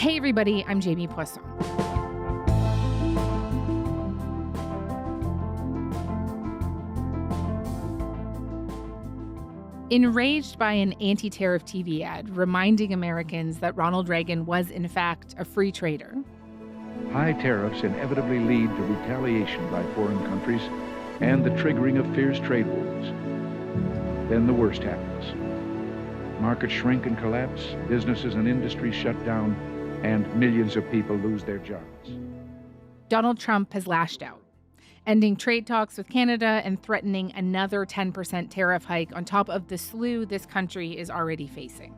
Hey everybody, I'm Jamie Poisson. Enraged by an anti-tariff TV ad reminding Americans that Ronald Reagan was in fact a free trader, high tariffs inevitably lead to retaliation by foreign countries and the triggering of fierce trade wars. Then the worst happens. Markets shrink and collapse, businesses and industries shut down, and millions of people lose their jobs. Donald Trump has lashed out, ending trade talks with Canada and threatening another 10% tariff hike on top of the slew this country is already facing.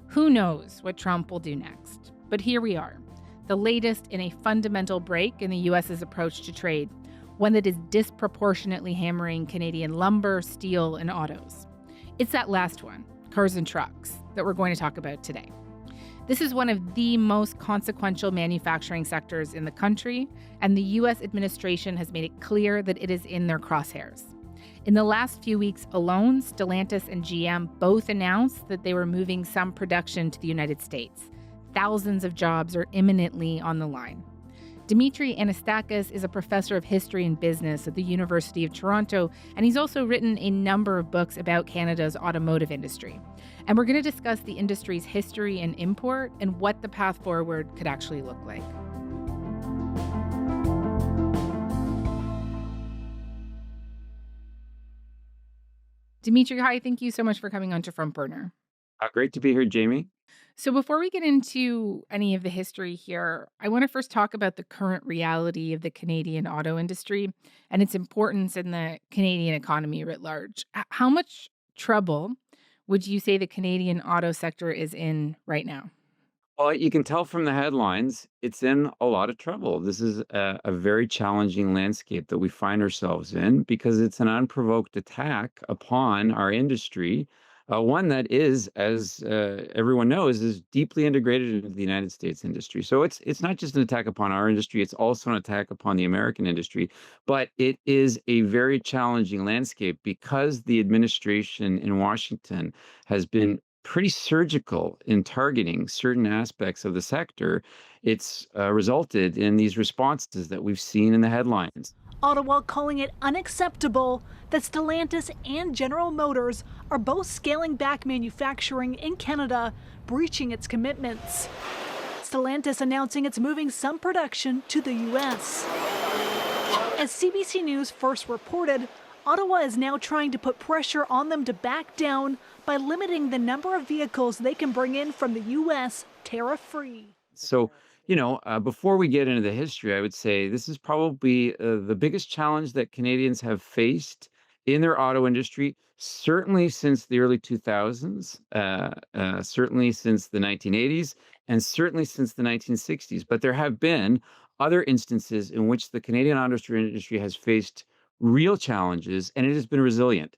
Who knows what Trump will do next? But here we are, the latest in a fundamental break in the U.S.'s approach to trade, one that is disproportionately hammering Canadian lumber, steel, and autos. It's that last one, cars and trucks, that we're going to talk about today. This is one of the most consequential manufacturing sectors in the country, and the U.S. administration has made it clear that it is in their crosshairs. In the last few weeks alone, Stellantis and GM both announced that they were moving some production to the United States. Thousands of jobs are imminently on the line. Dimitry Anastakis is a professor of history and business at the University of Toronto, and he's also written a number of books about Canada's automotive industry. And we're going to discuss the industry's history and import and what the path forward could actually look like. Dimitry, hi, thank you so much for coming on to Front Burner. Great to be here, Jamie. So before we get into any of the history here, I want to first talk about the current reality of the Canadian auto industry and its importance in the Canadian economy writ large. How much trouble would you say the Canadian auto sector is in right now? Well, you can tell from the headlines, it's in a lot of trouble. This is a very challenging landscape that we find ourselves in because it's an unprovoked attack upon our industry. One that is, as everyone knows, is deeply integrated into the United States industry. So it's not just an attack upon our industry, it's also an attack upon the American industry. But it is a very challenging landscape because the administration in Washington has been pretty surgical in targeting certain aspects of the sector. It's resulted in these responses that we've seen in the headlines. Ottawa calling it unacceptable that Stellantis and General Motors are both scaling back manufacturing in Canada, breaching its commitments. Stellantis announcing it's moving some production to the U.S. As CBC News first reported, Ottawa is now trying to put pressure on them to back down by limiting the number of vehicles they can bring in from the U.S. tariff-free. So, before we get into the history, I would say this is probably the biggest challenge that Canadians have faced in their auto industry, certainly since the early 2000s, certainly since the 1980s, and certainly since the 1960s. But there have been other instances in which the Canadian auto industry has faced real challenges, and it has been resilient.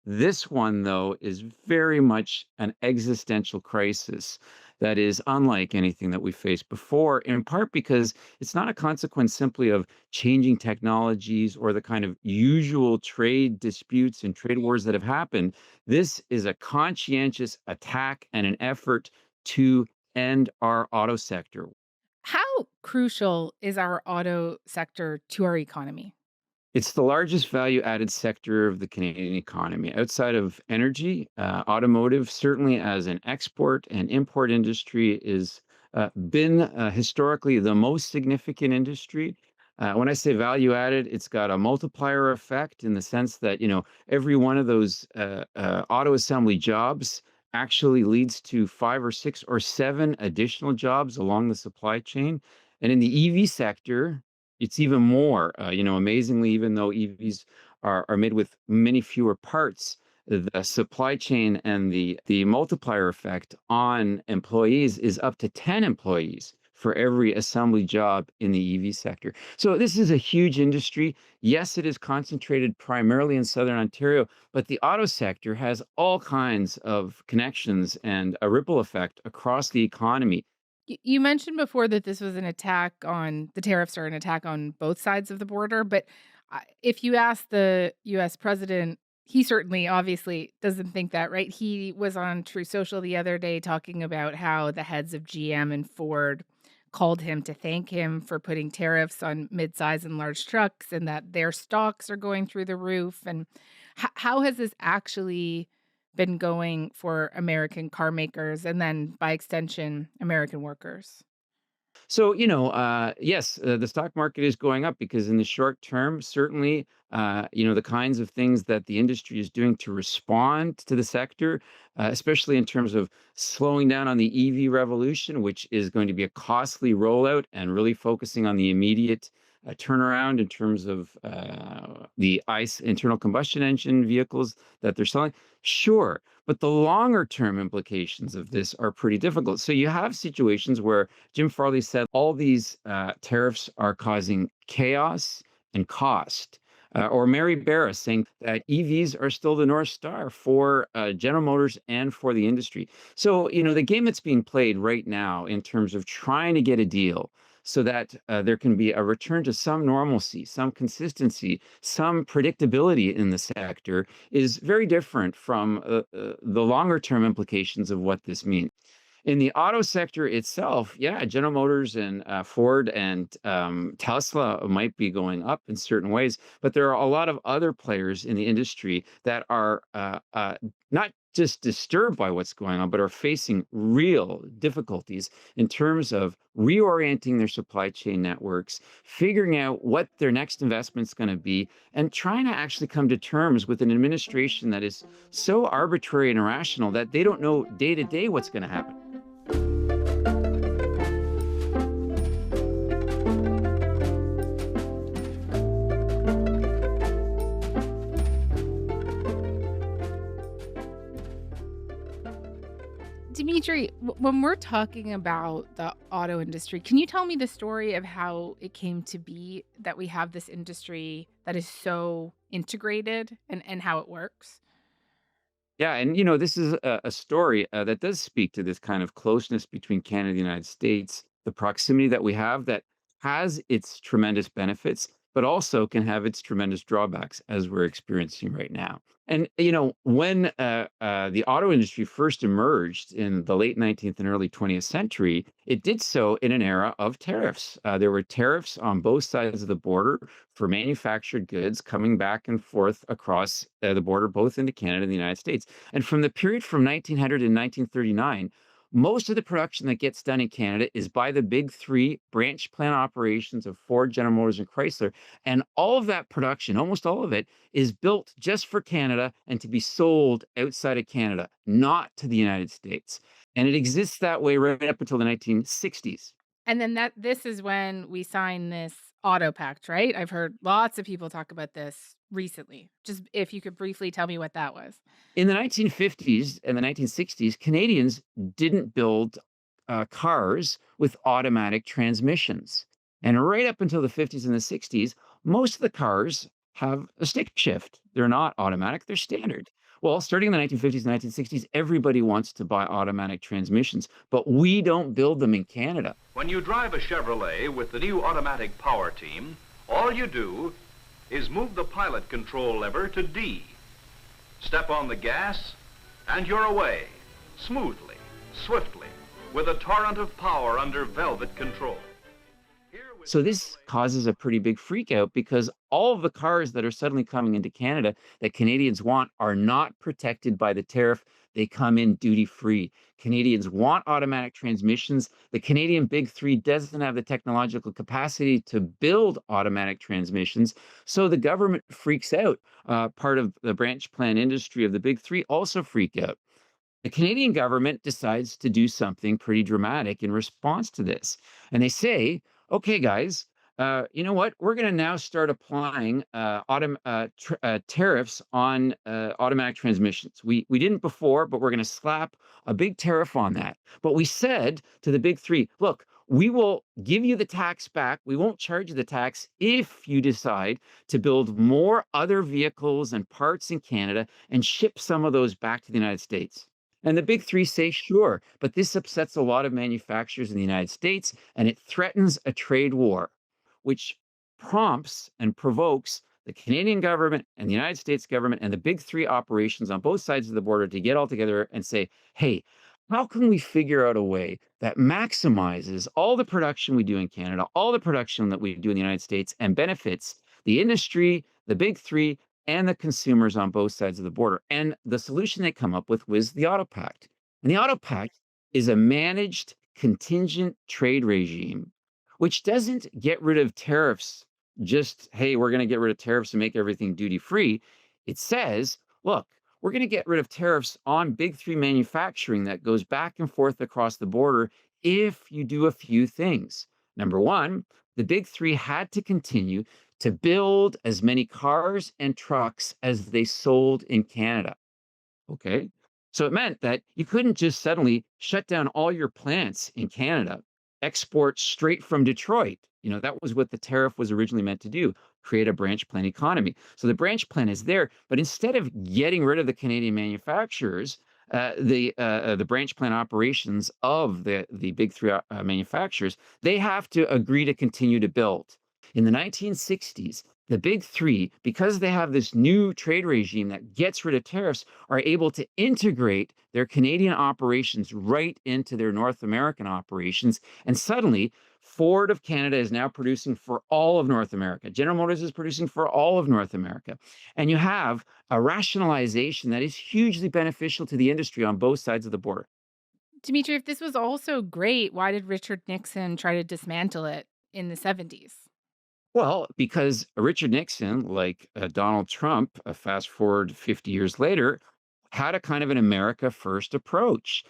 This one, though, is very much an existential crisis that is unlike anything that we faced before, in part because it's not a consequence simply of changing technologies or the kind of usual trade disputes and trade wars that have happened. This is a conscientious attack and an effort to end our auto sector. How crucial is our auto sector to our economy? It's the largest value-added sector of the Canadian economy. Outside of energy, automotive, certainly as an export and import industry, is been historically the most significant industry. When I say value-added, it's got a multiplier effect in the sense that, every one of those auto assembly jobs actually leads to 5 or 6 or 7 additional jobs along the supply chain. And in the EV sector, it's even more, amazingly, even though EVs are made with many fewer parts, the supply chain and the multiplier effect on employees is up to 10 employees for every assembly job in the EV sector. So this is a huge industry. Yes, it is concentrated primarily in Southern Ontario, but the auto sector has all kinds of connections and a ripple effect across the economy. You mentioned before that this was an attack on the tariffs are an attack on both sides of the border. But if you ask the U.S. president He certainly obviously doesn't think that, right? He was on True Social the other day talking about how the heads of GM and Ford called him to thank him for putting tariffs on midsize and large trucks and that their stocks are going through the roof. And how has this actually been going for American car makers and then by extension, American workers? So, yes, the stock market is going up because in the short term, certainly, the kinds of things that the industry is doing to respond to the sector, especially in terms of slowing down on the EV revolution, which is going to be a costly rollout and really focusing on the immediate turnaround in terms of the ICE internal combustion engine vehicles that they're selling. Sure. But the longer term implications of this are pretty difficult. So you have situations where Jim Farley said all these tariffs are causing chaos and cost. Or Mary Barra saying that EVs are still the North Star for General Motors and for the industry. So, the game that's being played right now in terms of trying to get a deal so that there can be a return to some normalcy, some consistency, some predictability in the sector is very different from the longer term implications of what this means. In the auto sector itself, yeah, General Motors and Ford and Tesla might be going up in certain ways, but there are a lot of other players in the industry that are not just disturbed by what's going on, but are facing real difficulties in terms of reorienting their supply chain networks, figuring out what their next investment's going to be, and trying to actually come to terms with an administration that is so arbitrary and irrational that they don't know day to day what's going to happen. Dimitri, when we're talking about the auto industry, can you tell me the story of how it came to be that we have this industry that is so integrated and how it works? Yeah, and this is a story that does speak to this kind of closeness between Canada and the United States, the proximity that we have that has its tremendous benefits, but also can have its tremendous drawbacks, as we're experiencing right now. And when the auto industry first emerged in the late 19th and early 20th century, it did so in an era of tariffs. There were tariffs on both sides of the border for manufactured goods coming back and forth across the border, both into Canada and the United States. And from the period from 1900 to 1939, most of the production that gets done in Canada is by the big three branch plant operations of Ford, General Motors, and Chrysler. And all of that production, almost all of it, is built just for Canada and to be sold outside of Canada, not to the United States. And it exists that way right up until the 1960s. And then this is when we sign this auto pact, right? I've heard lots of people talk about this recently. Just if you could briefly tell me what that was. In the 1950s and the 1960s, Canadians didn't build cars with automatic transmissions. And right up until the 50s and the 60s, most of the cars have a stick shift. They're not automatic, they're standard. Well, starting in the 1950s and 1960s, everybody wants to buy automatic transmissions, but we don't build them in Canada. When you drive a Chevrolet with the new automatic power team, all you do is move the pilot control lever to D. Step on the gas, and you're away, smoothly, swiftly, with a torrent of power under velvet control. So this causes a pretty big freak out because all of the cars that are suddenly coming into Canada that Canadians want are not protected by the tariff. They come in duty free. Canadians want automatic transmissions. The Canadian Big Three doesn't have the technological capacity to build automatic transmissions. So the government freaks out. Part of the branch plant industry of the Big Three also freak out. The Canadian government decides to do something pretty dramatic in response to this. And they say, okay, guys, you know what? We're going to now start applying tariffs on automatic transmissions. We didn't before, but we're going to slap a big tariff on that. But we said to the Big Three, look, we will give you the tax back. We won't charge you the tax if you decide to build more other vehicles and parts in Canada and ship some of those back to the United States. And the Big Three say, sure, but this upsets a lot of manufacturers in the United States, and it threatens a trade war, which prompts and provokes the Canadian government and the United States government and the big three operations on both sides of the border to get all together and say, hey, how can we figure out a way that maximizes all the production we do in Canada, all the production that we do in the United States, and benefits the industry, the big three, and the consumers on both sides of the border? And the solution they come up with was the Auto Pact. And the Auto Pact is a managed contingent trade regime, which doesn't get rid of tariffs just, hey, we're going to get rid of tariffs and make everything duty free. It says, look, we're going to get rid of tariffs on big three manufacturing that goes back and forth across the border if you do a few things. Number one, the big three had to continue to build as many cars and trucks as they sold in Canada. Okay. So it meant that you couldn't just suddenly shut down all your plants in Canada, export straight from Detroit. That was what the tariff was originally meant to do, create a branch plant economy. So the branch plant is there, but instead of getting rid of the Canadian manufacturers, the branch plant operations of the big three manufacturers, they have to agree to continue to build. In the 1960s, the big three, because they have this new trade regime that gets rid of tariffs, are able to integrate their Canadian operations right into their North American operations. And suddenly, Ford of Canada is now producing for all of North America. General Motors is producing for all of North America. And you have a rationalization that is hugely beneficial to the industry on both sides of the border. Dimitri, if this was all so great, why did Richard Nixon try to dismantle it in the 70s? Well, because Richard Nixon, like Donald Trump, fast forward 50 years later, had a kind of an America first approach.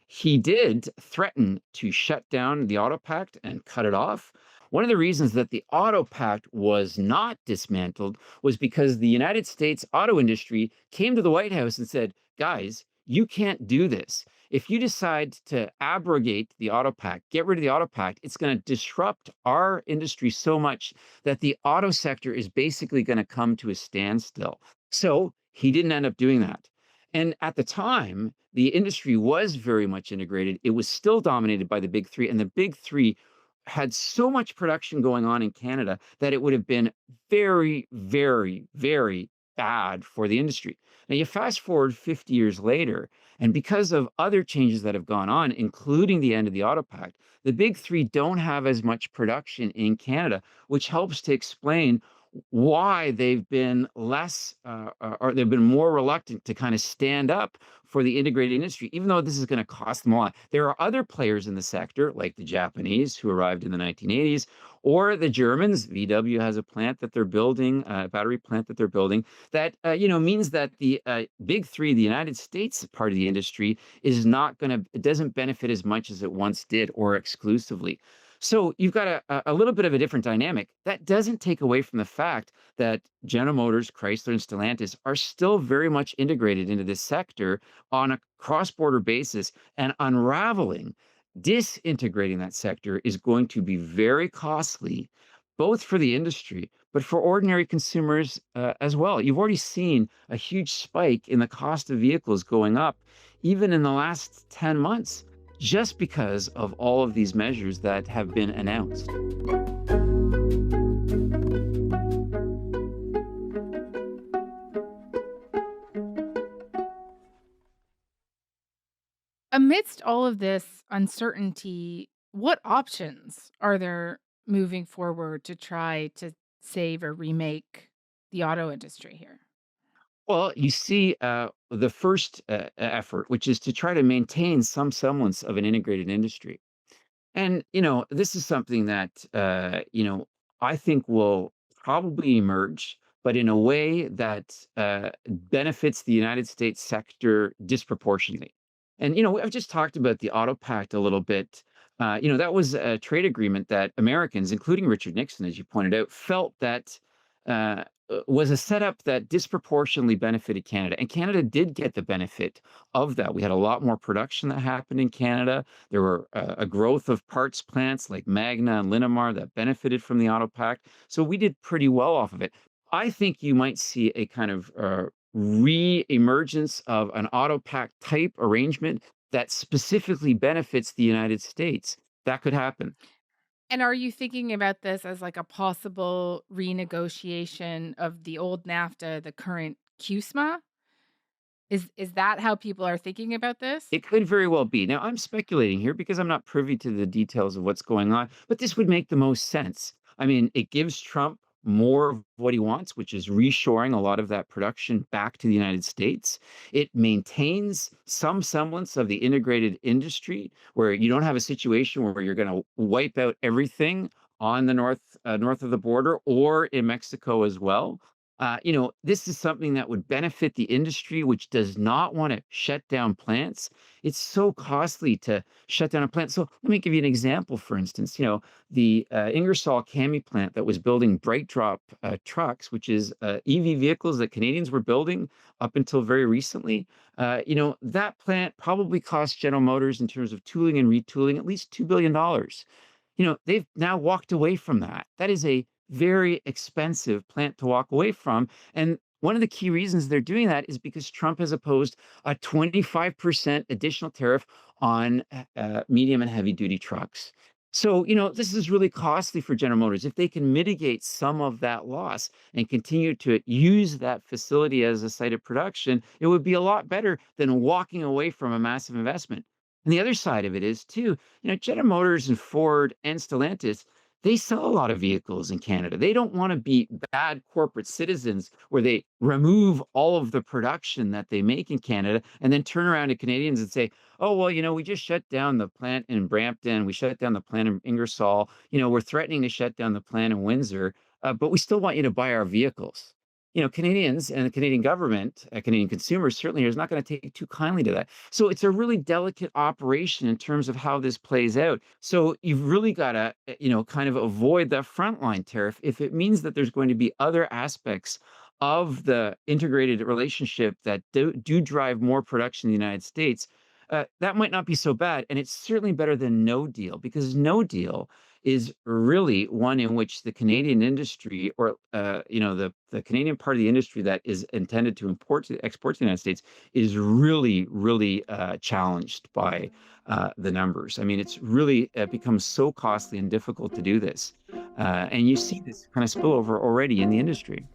He did threaten to shut down the Auto Pact and cut it off. One of the reasons that the Auto Pact was not dismantled was because the United States auto industry came to the White House and said, guys, you can't do this. If you decide to abrogate the Auto Pact, get rid of the Auto Pact, it's going to disrupt our industry so much that the auto sector is basically going to come to a standstill. So he didn't end up doing that. And at the time, the industry was very much integrated. It was still dominated by the big three, and the big three had so much production going on in Canada that it would have been very, very, very bad for the industry. Now, you fast forward 50 years later, and because of other changes that have gone on, including the end of the Auto Pact, the big three don't have as much production in Canada, which helps to explain why they've been less or they've been more reluctant to kind of stand up for the integrated industry, even though this is going to cost them a lot. There are other players in the sector, like the Japanese who arrived in the 1980s, or the Germans. VW has a plant that they're building, a battery plant that they're building, that means that the big three, the United States part of the industry, is not going to, it doesn't benefit as much as it once did or exclusively. So you've got a little bit of a different dynamic. That doesn't take away from the fact that General Motors, Chrysler, and Stellantis are still very much integrated into this sector on a cross-border basis, and unraveling, disintegrating that sector is going to be very costly, both for the industry, but for ordinary consumers as well. You've already seen a huge spike in the cost of vehicles going up, even in the last 10 months. Just because of all of these measures that have been announced. Amidst all of this uncertainty, what options are there moving forward to try to save or remake the auto industry here? Well, you see the first effort, which is to try to maintain some semblance of an integrated industry. And, this is something that, I think will probably emerge, but in a way that benefits the United States sector disproportionately. And, I've just talked about the Auto Pact a little bit. That was a trade agreement that Americans, including Richard Nixon, as you pointed out, felt that was a setup that disproportionately benefited Canada. And Canada did get the benefit of that. We had a lot more production that happened in Canada. There were a growth of parts plants like Magna and Linamar that benefited from the Auto Pact. So we did pretty well off of it. I think you might see a kind of re-emergence of an Auto Pact type arrangement that specifically benefits the United States. That could happen. And are you thinking about this as like a possible renegotiation of the old NAFTA, the current CUSMA? Is that how people are thinking about this? It could very well be. Now, I'm speculating here because I'm not privy to the details of what's going on, but this would make the most sense. I mean, it gives Trump more of what he wants, which is reshoring a lot of that production back to the United States. It maintains some semblance of the integrated industry where you don't have a situation where you're going to wipe out everything on the north of the border or in Mexico as well. This is something that would benefit the industry, which does not want to shut down plants. It's so costly to shut down a plant. So let me give you an example. For instance, the Ingersoll Cami plant that was building bright drop trucks, which is EV vehicles that Canadians were building up until very recently. That plant probably cost General Motors in terms of tooling and retooling at least $2 billion. They've now walked away from that. That is a very expensive plant to walk away from. And one of the key reasons they're doing that is because Trump has opposed a 25% additional tariff on medium and heavy duty trucks. So, this is really costly for General Motors. If they can mitigate some of that loss and continue to use that facility as a site of production, it would be a lot better than walking away from a massive investment. And the other side of it is, too, General Motors and Ford and Stellantis, they sell a lot of vehicles in Canada. They don't want to be bad corporate citizens where they remove all of the production that they make in Canada and then turn around to Canadians and say, oh, well, we just shut down the plant in Brampton. We shut down the plant in Ingersoll. We're threatening to shut down the plant in Windsor, but we still want you to buy our vehicles. Canadians and the Canadian government, Canadian consumers certainly is not going to take too kindly to that. So it's a really delicate operation in terms of how this plays out. So you've really got to, kind of avoid that frontline tariff if it means that there's going to be other aspects of the integrated relationship that do drive more production in the United States. That might not be so bad. And it's certainly better than no deal, because no deal is really one in which the Canadian industry or, the Canadian part of the industry that is intended to export to the United States is really, really challenged by the numbers. I mean, it's really become so costly and difficult to do this. And you see this kind of spillover already in the industry.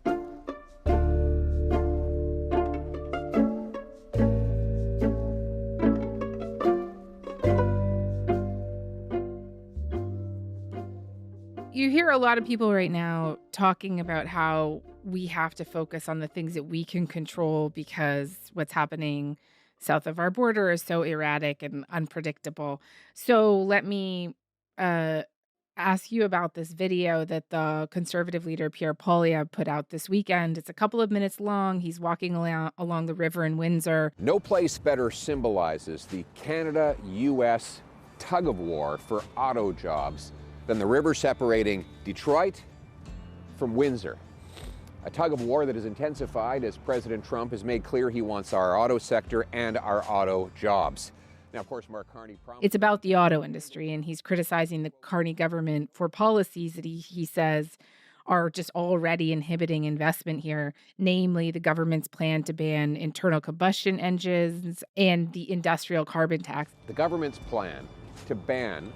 You hear a lot of people right now talking about how we have to focus on the things that we can control because what's happening south of our border is so erratic and unpredictable. So let me uh, ask you about this video that the conservative leader Pierre Poilievre put out this weekend. It's a couple of minutes long. He's walking along the river in Windsor. No place better symbolizes the Canada-U.S. tug of war for auto jobs than the river separating Detroit from Windsor. A tug of war that has intensified as President Trump has made clear he wants our auto sector and our auto jobs. Now, of course, Mark Carney promised... It's about the auto industry, and he's criticizing the Carney government for policies that he says are just already inhibiting investment here, namely the government's plan to ban internal combustion engines and the industrial carbon tax. The government's plan to ban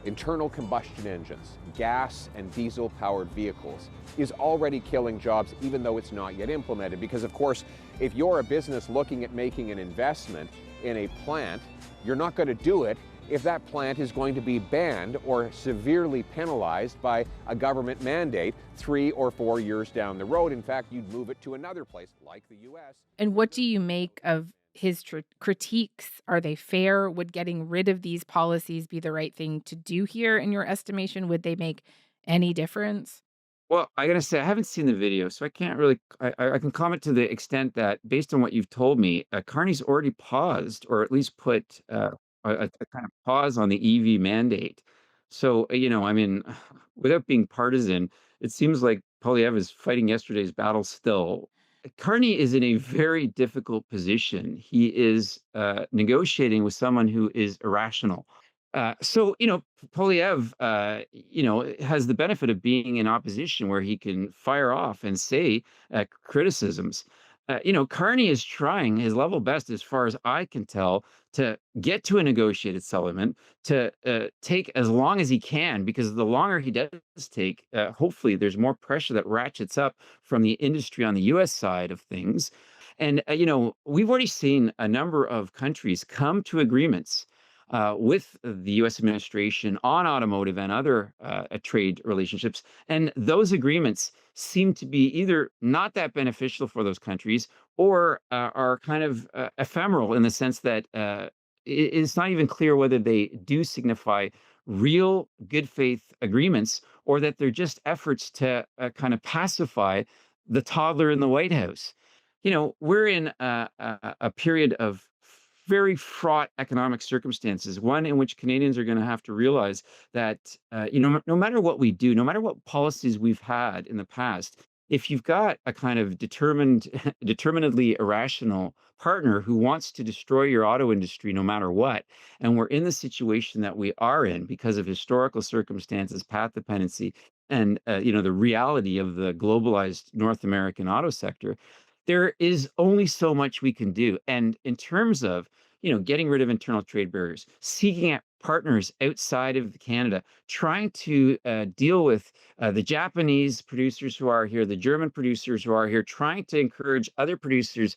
internal combustion engines, gas and diesel-powered vehicles, is already killing jobs, even though it's not yet implemented. Because, of course, if you're a business looking at making an investment in a plant, you're not going to do it if that plant is going to be banned or severely penalized by a government mandate 3 or 4 years down the road. In fact, you'd move it to another place, like the U.S. And what do you make of his critiques? Are they fair? Would getting rid of these policies be the right thing to do here, in your estimation? Would they make any difference? Well, I gotta say, I haven't seen the video, so I can't really. I can comment to the extent that, based on what you've told me, Carney's already paused, or at least put a kind of pause on the EV mandate. So, I mean, without being partisan, it seems like Poilievre is fighting yesterday's battle still. Carney is in a very difficult position. He is negotiating with someone who is irrational. So, Poilievre, has the benefit of being in opposition where he can fire off and say criticisms. Carney is trying his level best, as far as I can tell, to get to a negotiated settlement, to take as long as he can, because the longer he does take, hopefully there's more pressure that ratchets up from the industry on the U.S. side of things. And, we've already seen a number of countries come to agreements with the U.S. administration on automotive and other trade relationships. And those agreements seem to be either not that beneficial for those countries, or are kind of ephemeral, in the sense that it's not even clear whether they do signify real good faith agreements, or that they're just efforts to kind of pacify the toddler in the White House. We're in a period of very fraught economic circumstances, one in which Canadians are going to have to realize that, no matter what we do, no matter what policies we've had in the past, if you've got a kind of determinedly irrational partner who wants to destroy your auto industry no matter what, and we're in the situation that we are in because of historical circumstances, path dependency, and the reality of the globalized North American auto sector, there is only so much we can do. And in terms of, getting rid of internal trade barriers, seeking out partners outside of Canada, trying to deal with the Japanese producers who are here, the German producers who are here, trying to encourage other producers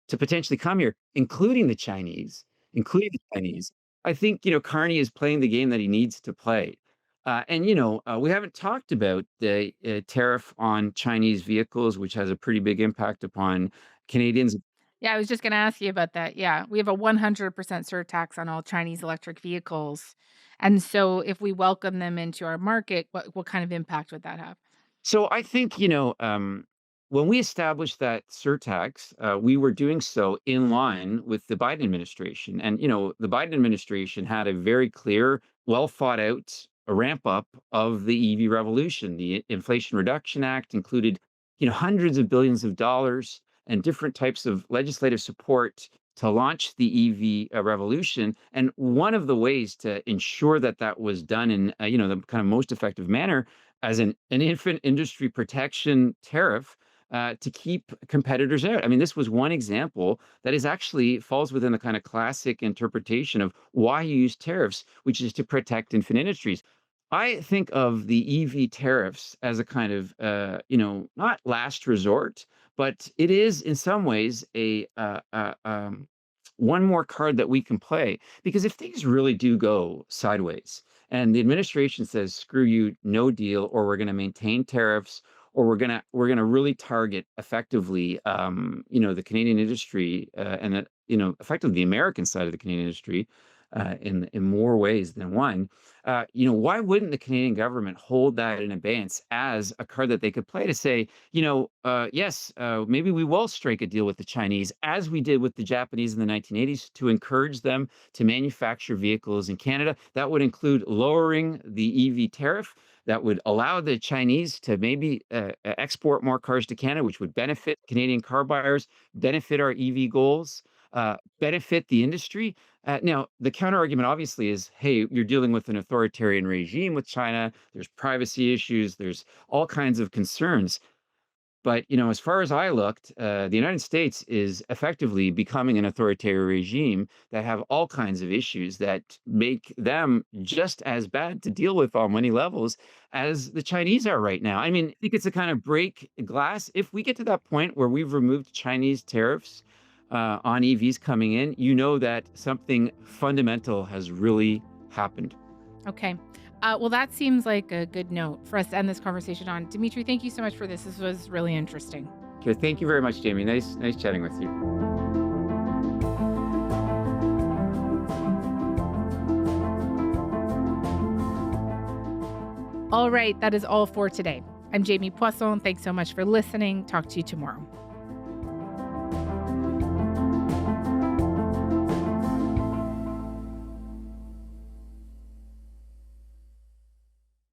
to potentially come here, including the Chinese. I think, Carney is playing the game that he needs to play. And, we haven't talked about the tariff on Chinese vehicles, which has a pretty big impact upon Canadians. Yeah, I was just going to ask you about that. Yeah, we have a 100% surtax on all Chinese electric vehicles. And so if we welcome them into our market, what kind of impact would that have? So I think, when we established that surtax, we were doing so in line with the Biden administration. And, the Biden administration had a very clear, well thought out ramp up of the EV revolution. The Inflation Reduction Act included, hundreds of billions of dollars and different types of legislative support to launch the EV revolution. And one of the ways to ensure that that was done in, the kind of most effective manner, as an infant industry protection tariff, to keep competitors out. I mean, this was one example that is actually falls within the kind of classic interpretation of why you use tariffs, which is to protect infant industries. I think of the EV tariffs as a kind of, not last resort, but it is in some ways a one more card that we can play. Because if things really do go sideways, and the administration says, "Screw you, no deal," or "We're going to maintain tariffs," or "We're gonna really target effectively, the Canadian industry, and effectively the American side of the Canadian industry, in more ways than one," why wouldn't the Canadian government hold that in abeyance as a card that they could play to say, yes, maybe we will strike a deal with the Chinese, as we did with the Japanese in the 1980s, to encourage them to manufacture vehicles in Canada. That would include lowering the EV tariff. That would allow the Chinese to maybe export more cars to Canada, which would benefit Canadian car buyers, benefit our EV goals, benefit the industry. Now, the counter argument obviously is, hey, you're dealing with an authoritarian regime with China. There's privacy issues. There's all kinds of concerns. But, as far as I looked, the United States is effectively becoming an authoritarian regime that have all kinds of issues that make them just as bad to deal with on many levels as the Chinese are right now. I mean, I think it's a kind of break glass. If we get to that point where we've removed Chinese tariffs on EVs coming in, that something fundamental has really happened. Okay. Well, that seems like a good note for us to end this conversation on. Dimitry, thank you so much for this. This was really interesting. Okay, thank you very much, Jamie. Nice chatting with you. All right, that is all for today. I'm Jamie Poisson. Thanks so much for listening. Talk to you tomorrow.